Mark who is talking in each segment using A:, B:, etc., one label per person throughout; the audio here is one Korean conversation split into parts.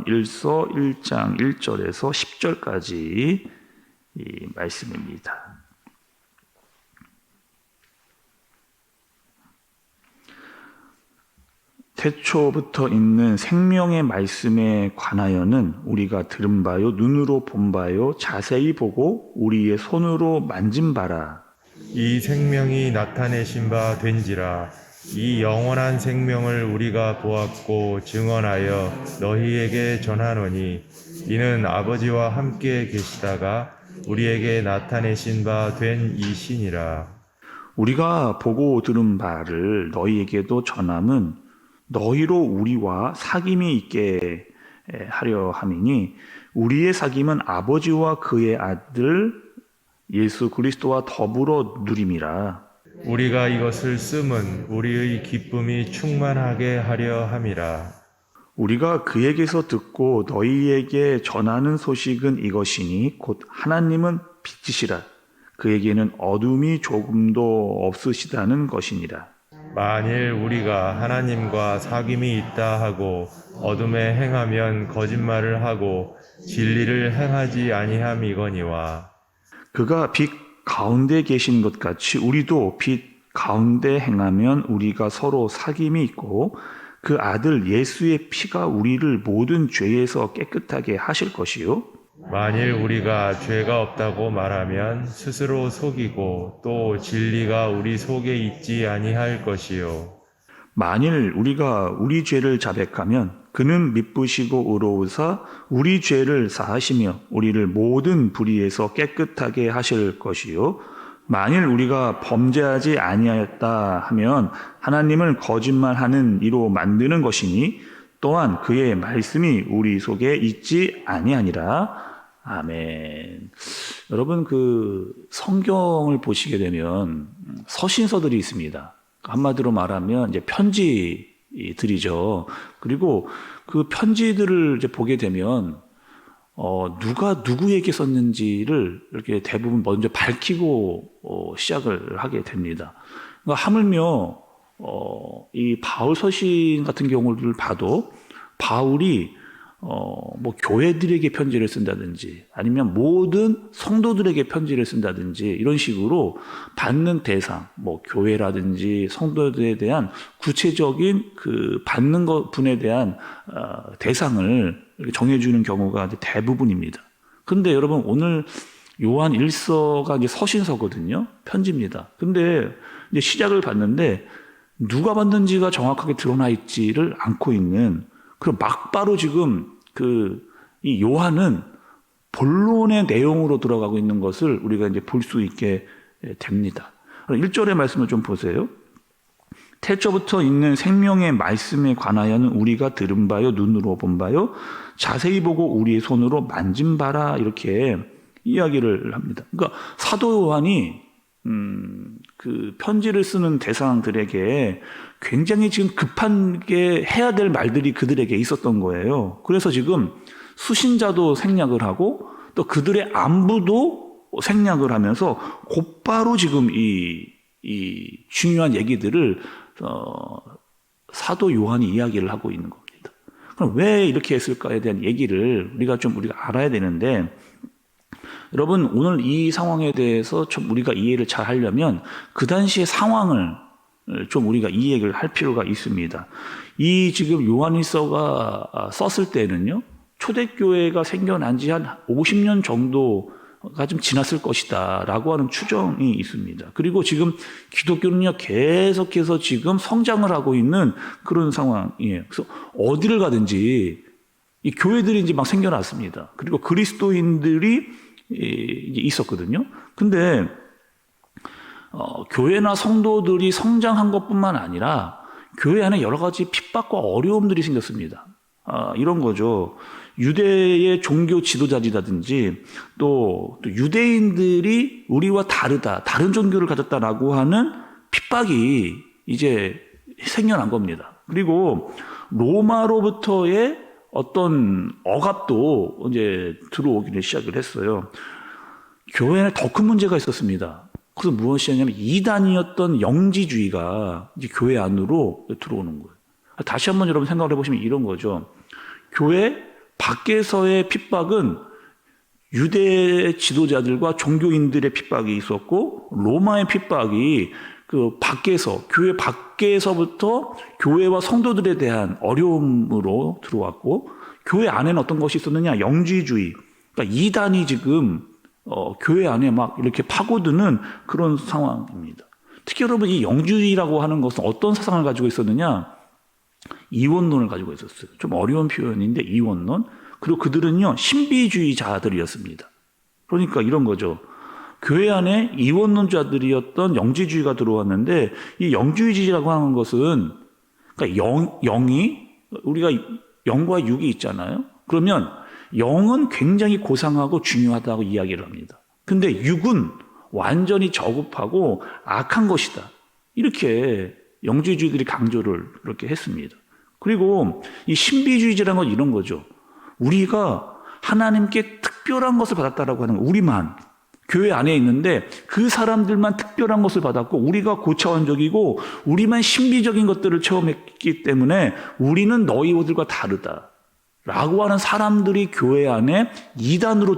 A: 요한 1서 1장 1절에서 10절까지 이 말씀입니다. 태초부터 있는 생명의 말씀에 관하여는 우리가 들은 바요, 눈으로 본 바요, 자세히 보고 우리의 손으로 만진 바라.
B: 이 생명이 나타내신 바 된지라. 이 영원한 생명을 우리가 보았고 증언하여 너희에게 전하노니 이는 아버지와 함께 계시다가 우리에게 나타내신 바 된 이시니라.
A: 우리가 보고 들은 바를 너희에게도 전함은 너희로 우리와 사귐이 있게 하려 함이니 우리의 사귐은 아버지와 그의 아들 예수 그리스도와 더불어 누림이라.
B: 우리가 이것을 씀은 우리의 기쁨이 충만하게 하려 함이라.
A: 우리가 그에게서 듣고 너희에게 전하는 소식은 이것이니 곧 하나님은 빛이시라. 그에게는 어둠이 조금도 없으시다는 것이니라.
B: 만일 우리가 하나님과 사귐이 있다 하고 어둠에 행하면 거짓말을 하고 진리를 행하지 아니함이거니와.
A: 그가 빛 가운데 계신 것 같이 우리도 빛 가운데 행하면 우리가 서로 사귐이 있고 그 아들 예수의 피가 우리를 모든 죄에서 깨끗하게 하실 것이요.
B: 만일 우리가 죄가 없다고 말하면 스스로 속이고 또 진리가 우리 속에 있지 아니할 것이요.
A: 만일 우리가 우리 죄를 자백하면 그는 미쁘시고 의로우사 우리 죄를 사하시며 우리를 모든 불의에서 깨끗하게 하실 것이요. 만일 우리가 범죄하지 아니하였다 하면 하나님을 거짓말하는 이로 만드는 것이니 또한 그의 말씀이 우리 속에 있지 아니하니라. 아멘. 여러분 그 성경을 보시게 되면 서신서들이 있습니다. 한마디로 말하면 이제 편지들이죠. 그리고 그 편지들을 이제 보게 되면 누가 누구에게 썼는지를 이렇게 대부분 먼저 밝히고 시작을 하게 됩니다. 그러니까 하물며 이 바울 서신 같은 경우를 봐도 바울이 뭐 교회들에게 편지를 쓴다든지 아니면 모든 성도들에게 편지를 쓴다든지 이런 식으로 받는 대상, 뭐 교회라든지 성도들에 대한 구체적인 그 받는 분에 대한 대상을 정해주는 경우가 대부분입니다. 그런데 여러분 오늘 요한 1서가 이제 서신서거든요. 편지입니다. 근데 이제 시작을 봤는데 누가 받는지가 정확하게 드러나 있지를 않고 있는 그럼 막바로 지금 이 요한은 본론의 내용으로 들어가고 있는 것을 우리가 이제 볼 수 있게 됩니다. 1절의 말씀을 좀 보세요. 태초부터 있는 생명의 말씀에 관하여는 우리가 들은 바요, 눈으로 본 바요, 자세히 보고 우리의 손으로 만진 바라 이렇게 이야기를 합니다. 그러니까 사도 요한이 그 편지를 쓰는 대상들에게 굉장히 지금 급하게 해야 될 말들이 그들에게 있었던 거예요. 그래서 지금 수신자도 생략을 하고 또 그들의 안부도 생략을 하면서 곧바로 지금 이 중요한 얘기들을 사도 요한이 이야기를 하고 있는 겁니다. 그럼 왜 이렇게 했을까에 대한 얘기를 우리가 알아야 되는데 여러분 오늘 이 상황에 대해서 좀 우리가 이해를 잘 하려면 그 당시의 상황을 좀 우리가 이해를 할 필요가 있습니다. 이 지금 요한일서가 썼을 때는요 초대교회가 생겨난 지 한 50년 정도가 좀 지났을 것이다 라고 하는 추정이 있습니다. 그리고 지금 기독교는요 계속해서 지금 성장을 하고 있는 그런 상황이에요. 그래서 어디를 가든지 이 교회들이 이제 막 생겨났습니다. 그리고 그리스도인들이 이제 있었거든요. 근데 교회나 성도들이 성장한 것뿐만 아니라 교회 안에 여러 가지 핍박과 어려움들이 생겼습니다. 이런 거죠. 유대의 종교 지도자들이라든지 또 유대인들이 우리와 다른 종교를 가졌다라고 하는 핍박이 이제 생겨난 겁니다. 그리고 로마로부터의 어떤 억압도 이제 들어오기 시작을 했어요. 교회에 더 큰 문제가 있었습니다. 그래서 무엇이냐면 이단이었던 영지주의가 이제 교회 안으로 들어오는 거예요. 다시 한번 여러분 생각을 해보시면 이런 거죠. 교회 밖에서의 핍박은 유대 지도자들과 종교인들의 핍박이 있었고, 로마의 핍박이 그 밖에서, 교회 밖에서부터 교회와 성도들에 대한 어려움으로 들어왔고, 교회 안에는 어떤 것이 있었느냐? 영지주의. 그러니까 이단이 지금 교회 안에 막 이렇게 파고드는 그런 상황입니다. 특히 여러분, 이 영주의라고 하는 것은 어떤 사상을 가지고 있었느냐? 이원론을 가지고 있었어요. 좀 어려운 표현인데 이원론. 그리고 그들은요, 신비주의자들이었습니다. 그러니까 이런 거죠. 교회 안에 이원론자들이었던 영지주의가 들어왔는데, 이 영주의라고 하는 것은, 그러니까 영이, 우리가 영과 육이 있잖아요. 그러면 영은 굉장히 고상하고 중요하다고 이야기를 합니다. 근데 육은 완전히 저급하고 악한 것이다. 이렇게 영주주의들이 강조를 그렇게 했습니다. 그리고 이 신비주의자라는 건 이런 거죠. 우리가 하나님께 특별한 것을 받았다라고 하는 거, 우리만 교회 안에 있는데 그 사람들만 특별한 것을 받았고 우리가 고차원적이고 우리만 신비적인 것들을 체험했기 때문에 우리는 너희들과 다르다라고 하는 사람들이 교회 안에 이단으로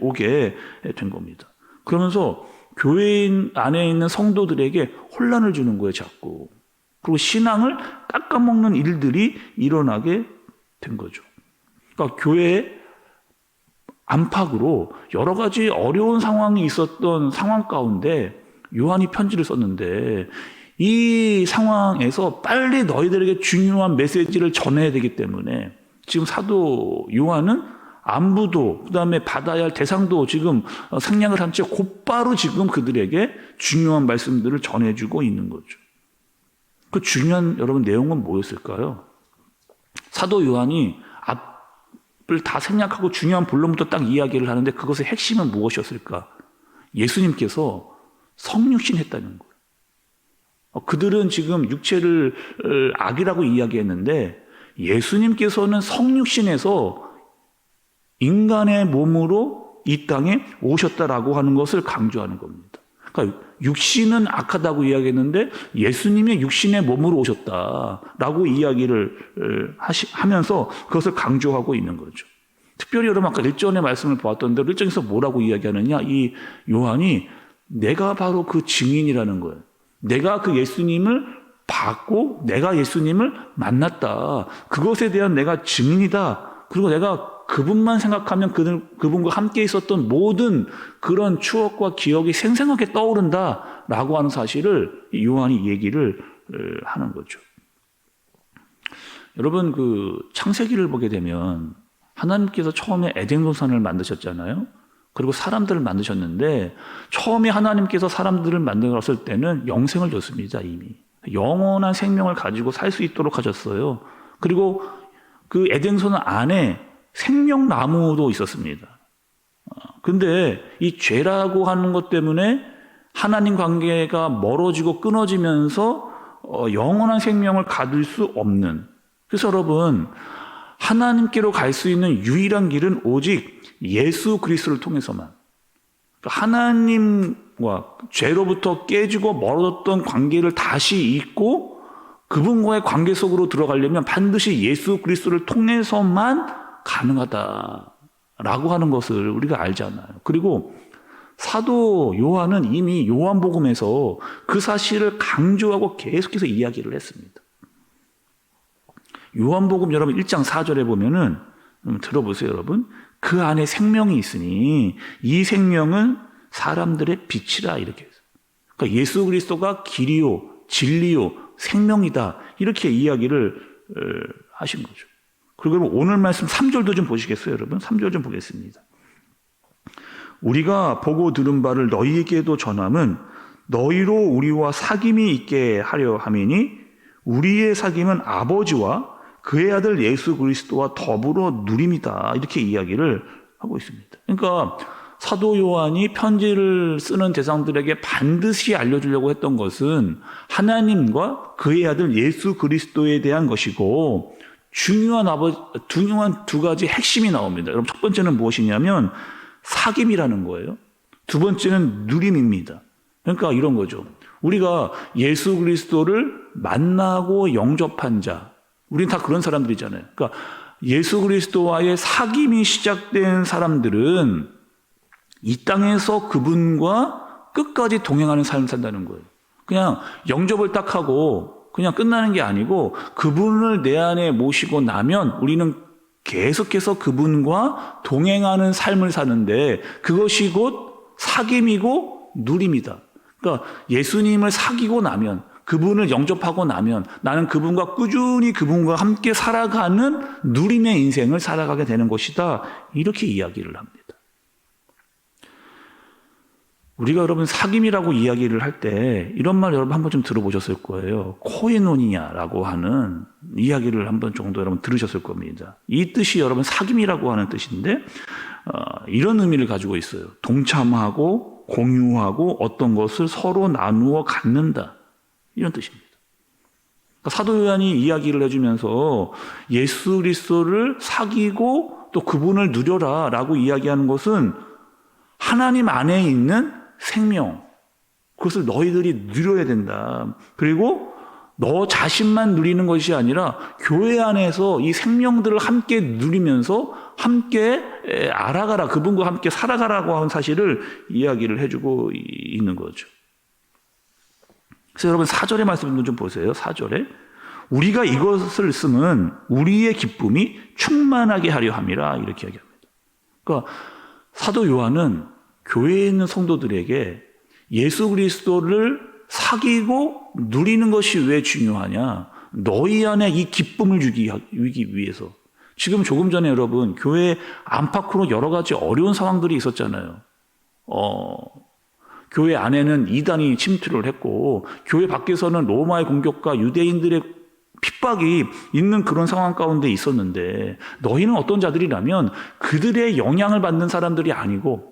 A: 오게 된 겁니다. 그러면서 교회 안에 있는 성도들에게 혼란을 주는 거예요, 자꾸. 그리고 신앙을 깎아먹는 일들이 일어나게 된 거죠. 그러니까 교회의 안팎으로 여러 가지 어려운 상황이 있었던 상황 가운데 요한이 편지를 썼는데, 이 상황에서 빨리 너희들에게 중요한 메시지를 전해야 되기 때문에 지금 사도 요한은 안부도 그다음에 받아야 할 대상도 지금 생략을 한 채 곧바로 지금 그들에게 중요한 말씀들을 전해주고 있는 거죠. 그 중요한 여러분 내용은 뭐였을까요? 사도 요한이 앞을 다 생략하고 중요한 본론부터 딱 이야기를 하는데 그것의 핵심은 무엇이었을까? 예수님께서 성육신했다는 거예요. 그들은 지금 육체를 악이라고 이야기했는데 예수님께서는 성육신해서 인간의 몸으로 이 땅에 오셨다라고 하는 것을 강조하는 겁니다. 그러니까 육신은 악하다고 이야기했는데 예수님의 육신의 몸으로 오셨다라고 이야기를 하면서 그것을 강조하고 있는 거죠. 특별히 여러분 아까 1절의 말씀을 보았던 대로 1절에서 뭐라고 이야기하느냐, 이 요한이 내가 바로 그 증인이라는 거예요. 내가 그 예수님을 봤고 내가 예수님을 만났다. 그것에 대한 내가 증인이다. 그리고 내가 그분만 생각하면 그분과 함께 있었던 모든 그런 추억과 기억이 생생하게 떠오른다라고 하는 사실을 요한이 얘기를 하는 거죠. 여러분, 그 창세기를 보게 되면 하나님께서 처음에 에덴 동산을 만드셨잖아요. 그리고 사람들을 만드셨는데 처음에 하나님께서 사람들을 만들었을 때는 영생을 줬습니다. 이미 영원한 생명을 가지고 살 수 있도록 하셨어요. 그리고 그 에덴 안에 생명나무도 있었습니다. 근데 이 죄라고 하는 것 때문에 하나님 관계가 멀어지고 끊어지면서 영원한 생명을 가질 수 없는, 그래서 여러분 하나님께로 갈 수 있는 유일한 길은 오직 예수 그리스도를 통해서만, 하나님과 죄로부터 깨지고 멀어졌던 관계를 다시 잇고 그분과의 관계 속으로 들어가려면 반드시 예수 그리스도를 통해서만 가능하다라고 하는 것을 우리가 알잖아요. 그리고 사도 요한은 이미 요한복음에서 그 사실을 강조하고 계속해서 이야기를 했습니다. 요한복음 여러분 1장 4절에 보면은 들어보세요, 여러분. 그 안에 생명이 있으니 이 생명은 사람들의 빛이라, 이렇게 해서. 그러니까 예수 그리스도가 길이요, 진리요, 생명이다, 이렇게 이야기를 하신 거죠. 그리고 오늘 말씀 3절도 좀 보시겠어요, 여러분? 3절 좀 보겠습니다. 우리가 보고 들은 바를 너희에게도 전함은 너희로 우리와 사귐이 있게 하려 함이니 우리의 사귐은 아버지와 그의 아들 예수 그리스도와 더불어 누림이다, 이렇게 이야기를 하고 있습니다. 그러니까 사도 요한이 편지를 쓰는 대상들에게 반드시 알려주려고 했던 것은 하나님과 그의 아들 예수 그리스도에 대한 것이고, 중요한 두 가지 핵심이 나옵니다. 여러분, 첫 번째는 무엇이냐면 사귐이라는 거예요. 두 번째는 누림입니다. 그러니까 이런 거죠. 우리가 예수 그리스도를 만나고 영접한 자, 우리는 다 그런 사람들이잖아요. 그러니까 예수 그리스도와의 사귐이 시작된 사람들은 이 땅에서 그분과 끝까지 동행하는 삶을 산다는 거예요. 그냥 영접을 딱 하고 그냥 끝나는 게 아니고 그분을 내 안에 모시고 나면 우리는 계속해서 그분과 동행하는 삶을 사는데 그것이 곧 사귐이고 누림이다. 그러니까 예수님을 사귀고 나면 그분을 영접하고 나면 나는 그분과 꾸준히 그분과 함께 살아가는 누림의 인생을 살아가게 되는 것이다. 이렇게 이야기를 합니다. 우리가 여러분 사귐이라고 이야기를 할 때 이런 말 여러분 한번 좀 들어보셨을 거예요. 코에노니아라고 하는 이야기를 한번 정도 여러분 들으셨을 겁니다. 이 뜻이 여러분 사귐이라고 하는 뜻인데 이런 의미를 가지고 있어요. 동참하고 공유하고 어떤 것을 서로 나누어 갖는다. 이런 뜻입니다. 그러니까 사도 요한이 이야기를 해주면서 예수 그리스도를 사귀고 또 그분을 누려라 라고 이야기하는 것은 하나님 안에 있는 생명, 그것을 너희들이 누려야 된다. 그리고 너 자신만 누리는 것이 아니라 교회 안에서 이 생명들을 함께 누리면서 함께 알아가라, 그분과 함께 살아가라고 하는 사실을 이야기를 해주고 있는 거죠. 그래서 여러분 4절의 말씀 좀 보세요. 4절에 우리가 이것을 쓰면 우리의 기쁨이 충만하게 하려 함이라 이렇게 이야기합니다. 그러니까 사도 요한은 교회에 있는 성도들에게 예수 그리스도를 사귀고 누리는 것이 왜 중요하냐? 너희 안에 이 기쁨을 주기 위해서. 지금 조금 전에 여러분 교회 안팎으로 여러 가지 어려운 상황들이 있었잖아요. 교회 안에는 이단이 침투를 했고 교회 밖에서는 로마의 공격과 유대인들의 핍박이 있는 그런 상황 가운데 있었는데 너희는 어떤 자들이라면 그들의 영향을 받는 사람들이 아니고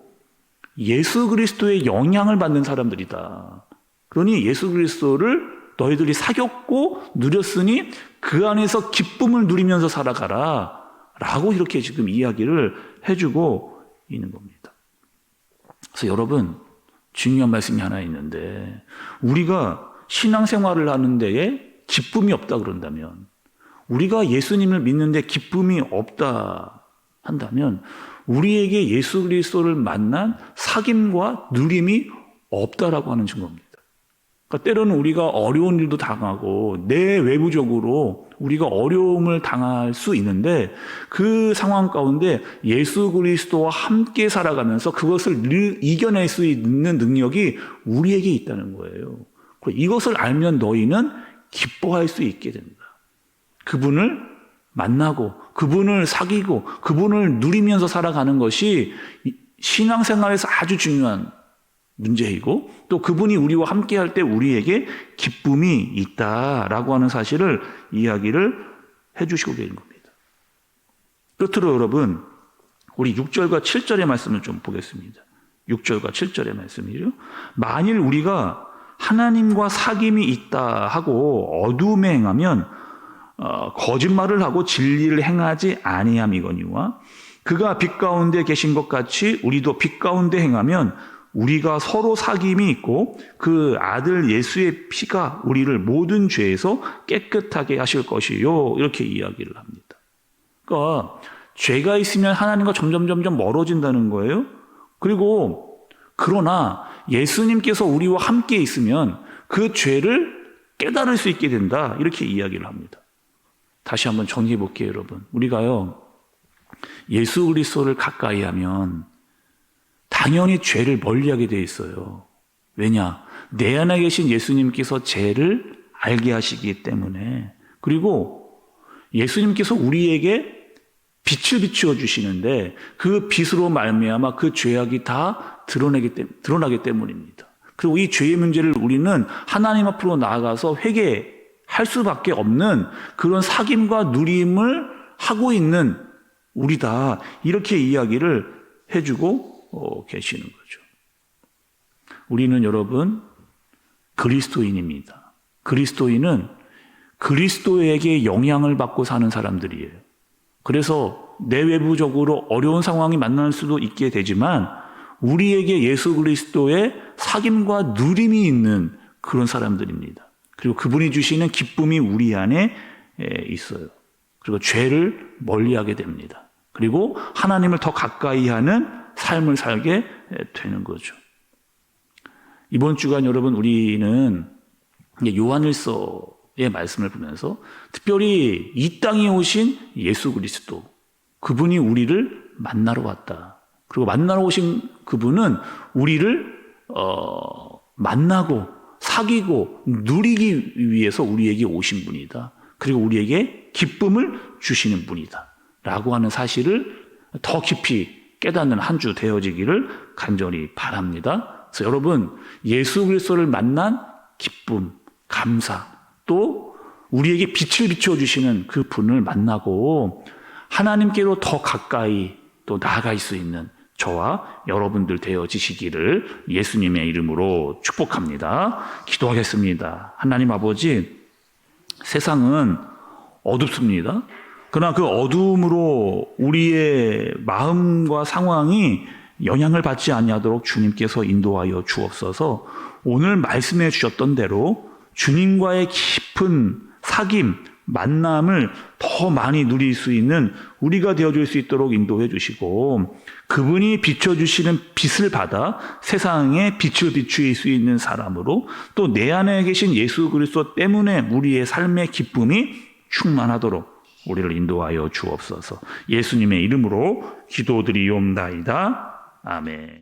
A: 예수 그리스도의 영향을 받는 사람들이다. 그러니 예수 그리스도를 너희들이 사귀었고 누렸으니 그 안에서 기쁨을 누리면서 살아가라 라고 이렇게 지금 이야기를 해주고 있는 겁니다. 그래서 여러분 중요한 말씀이 하나 있는데 우리가 신앙생활을 하는 데에 기쁨이 없다 그런다면 우리가 예수님을 믿는데 기쁨이 없다 한다면 우리에게 예수 그리스도를 만난 사귐과 누림이 없다라고 하는 증거입니다. 그러니까 때로는 우리가 어려운 일도 당하고 내 외부적으로 우리가 어려움을 당할 수 있는데 그 상황 가운데 예수 그리스도와 함께 살아가면서 그것을 이겨낼 수 있는 능력이 우리에게 있다는 거예요. 이것을 알면 너희는 기뻐할 수 있게 된다. 그분을 만나고 그분을 사귀고 그분을 누리면서 살아가는 것이 신앙생활에서 아주 중요한 문제이고 또 그분이 우리와 함께 할 때 우리에게 기쁨이 있다라고 하는 사실을 이야기를 해주시고 계신 겁니다. 끝으로 여러분 우리 6절과 7절의 말씀을 좀 보겠습니다. 6절과 7절의 말씀이죠. 만일 우리가 하나님과 사귐이 있다 하고 어둠에 행하면 거짓말을 하고 진리를 행하지 아니함이거니와 그가 빛 가운데 계신 것 같이 우리도 빛 가운데 행하면 우리가 서로 사귐이 있고 그 아들 예수의 피가 우리를 모든 죄에서 깨끗하게 하실 것이요 이렇게 이야기를 합니다. 그러니까 죄가 있으면 하나님과 점점 멀어진다는 거예요. 그리고 그러나 예수님께서 우리와 함께 있으면 그 죄를 깨달을 수 있게 된다 이렇게 이야기를 합니다. 다시 한번 정리해 볼게요, 여러분. 우리가요 예수 그리스도를 가까이 하면 당연히 죄를 멀리하게 돼 있어요. 왜냐? 내 안에 계신 예수님께서 죄를 알게 하시기 때문에. 그리고 예수님께서 우리에게 빛을 비추어 주시는데 그 빛으로 말미암아 그 죄악이 다 드러나기 때문입니다. 그리고 이 죄의 문제를 우리는 하나님 앞으로 나아가서 회개할 수밖에 없는 그런 사귐과 누림을 하고 있는 우리다. 이렇게 이야기를 해주고 계시는 거죠. 우리는 여러분 그리스도인입니다. 그리스도인은 그리스도에게 영향을 받고 사는 사람들이에요. 그래서 내외부적으로 어려운 상황이 만날 수도 있게 되지만 우리에게 예수 그리스도의 사귐과 누림이 있는 그런 사람들입니다. 그리고 그분이 주시는 기쁨이 우리 안에 있어요. 그리고 죄를 멀리하게 됩니다. 그리고 하나님을 더 가까이 하는 삶을 살게 되는 거죠. 이번 주간 여러분 우리는 요한일서의 말씀을 보면서 특별히 이 땅에 오신 예수 그리스도, 그분이 우리를 만나러 왔다. 그리고 만나러 오신 그분은 우리를 만나고 사귀고 누리기 위해서 우리에게 오신 분이다. 그리고 우리에게 기쁨을 주시는 분이다. 라고 하는 사실을 더 깊이 깨닫는 한 주 되어지기를 간절히 바랍니다. 그래서 여러분, 예수 그리스도를 만난 기쁨, 감사, 또 우리에게 빛을 비춰주시는 그 분을 만나고 하나님께로 더 가까이 또 나아갈 수 있는 저와 여러분들 되어지시기를 예수님의 이름으로 축복합니다. 기도하겠습니다. 하나님 아버지, 세상은 어둡습니다. 그러나 그 어두움으로 우리의 마음과 상황이 영향을 받지 아니하도록 주님께서 인도하여 주옵소서. 오늘 말씀해 주셨던 대로 주님과의 깊은 사귐, 만남을 더 많이 누릴 수 있는 우리가 되어줄 수 있도록 인도해 주시고, 그분이 비춰주시는 빛을 받아 세상에 빛을 비추일 수 있는 사람으로, 또 내 안에 계신 예수 그리스도 때문에 우리의 삶의 기쁨이 충만하도록 우리를 인도하여 주옵소서. 예수님의 이름으로 기도드리옵나이다. 아멘.